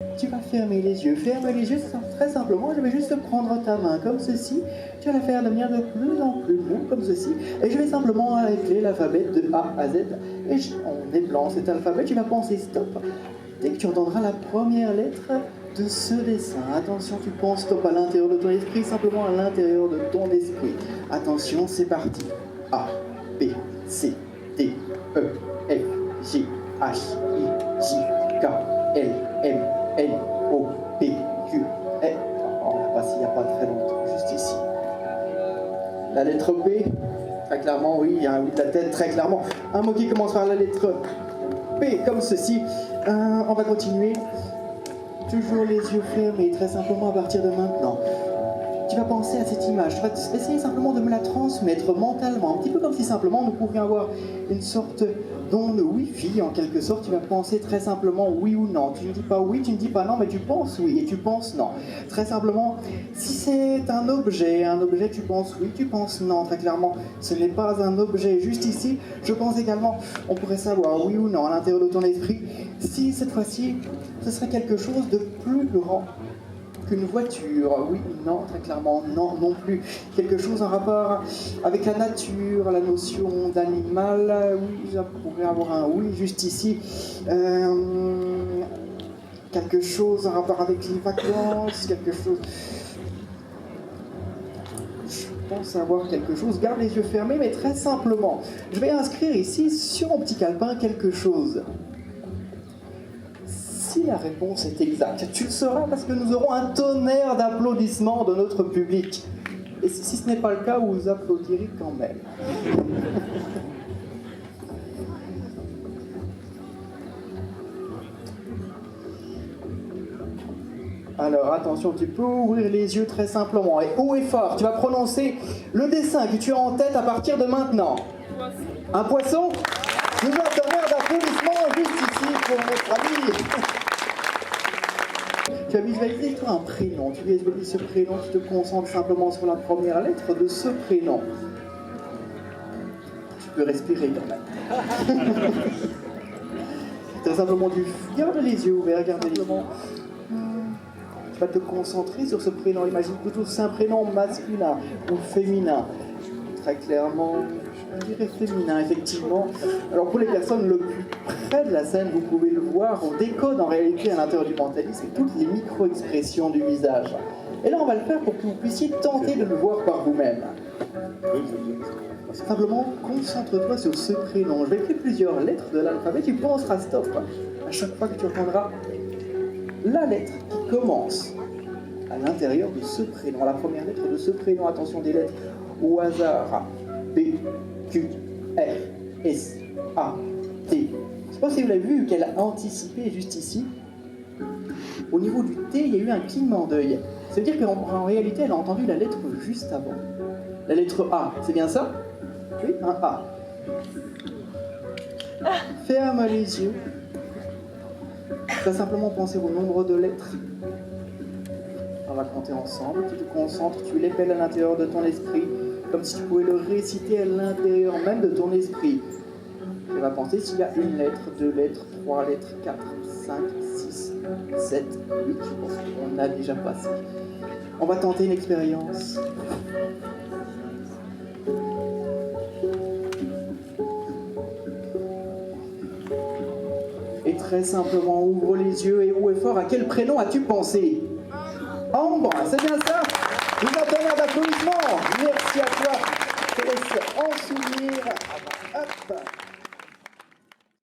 Tu vas fermer les yeux. Ferme les yeux, très simplement, je vais juste prendre ta main comme ceci. Tu vas la faire devenir de plus en plus mou, comme ceci. Et je vais simplement écrire l'alphabet de A à Z. Et on est blanc, cet alphabet, tu vas penser stop. Dès que tu entendras la première lettre de ce dessin, attention, tu penses stop à l'intérieur de ton esprit, simplement à l'intérieur de ton esprit. Attention, c'est parti. A, B, C, D, E, F, G, H, I, J, K, L, M, N, O, P, Q, R. On l'a passé il n'y a pas très longtemps, juste ici. La lettre B, très clairement, oui, il y a un oui de la tête, très clairement. Un mot qui commence par la lettre P, comme ceci. On va continuer. Toujours les yeux fermés, très simplement à partir de maintenant. Tu vas penser à cette image, tu vas essayer simplement de me la transmettre mentalement, un petit peu comme si simplement nous pouvions avoir une sorte d'onde Wi-Fi, en quelque sorte. Tu vas penser très simplement oui ou non. Tu ne dis pas oui, tu ne dis pas non, mais tu penses oui et tu penses non. Très simplement, si c'est un objet tu penses oui, tu penses non, très clairement. Ce n'est pas un objet. Juste ici, je pense également, on pourrait savoir oui ou non à l'intérieur de ton esprit, si cette fois-ci, ce serait quelque chose de plus grand qu'une voiture, oui, non, très clairement, non, non plus. Quelque chose en rapport avec la nature, la notion d'animal, oui, ça pourrait avoir un oui, juste ici. Quelque chose en rapport avec les vacances, quelque chose... Je pense avoir quelque chose, garde les yeux fermés, mais très simplement. Je vais inscrire ici, sur mon petit calepin, quelque chose. Si la réponse est exacte, tu le sauras parce que nous aurons un tonnerre d'applaudissements de notre public. Et si ce n'est pas le cas, vous applaudirez quand même. Alors attention, tu peux ouvrir les yeux très simplement et haut et fort. Tu vas prononcer le dessin que tu as en tête à partir de maintenant. Un poisson? Nous avons un tonnerre d'applaudissements juste ici pour notre ami. Tu as visualisé toi un prénom, tu visualises ce prénom, tu te concentres simplement sur la première lettre de ce prénom. Tu peux respirer quand même. Très simplement, tu gardes les yeux ouverts, garde les yeux. Tu vas te concentrer sur ce prénom. Imagine plutôt que c'est un prénom masculin ou féminin. Très clairement, je dirais féminin, effectivement. Alors pour les personnes le plus près de la scène, vous pouvez le voir, on décode en réalité à l'intérieur du mentalisme toutes les micro-expressions du visage. Et là, on va le faire pour que vous puissiez tenter de le voir par vous-même. Simplement, concentre-toi sur ce prénom. Je vais écrire plusieurs lettres de l'alphabet, tu penseras stop à chaque fois que tu entendras la lettre qui commence à l'intérieur de ce prénom, la première lettre de ce prénom. Attention, des lettres au hasard. B, Q, R, S, A, T. Je ne sais pas si vous l'avez vu, qu'elle a anticipé juste ici. Au niveau du T, il y a eu un clignement d'œil. Ça veut dire qu'en réalité, elle a entendu la lettre juste avant. La lettre A, c'est bien ça? Oui, un A. Ferme les yeux. Tu vas simplement penser au nombre de lettres. On va compter ensemble. Tu te concentres, tu l'épelles à l'intérieur de ton esprit, comme si tu pouvais le réciter à l'intérieur même de ton esprit. Tu vas penser s'il y a une lettre, deux lettres, trois lettres, 4, 5, 6, 7, 8. Je pense qu'on a déjà passé. On va tenter une expérience. Et très simplement, ouvre les yeux et haut et fort. À quel prénom as-tu pensé? Ambre, c'est bien ça?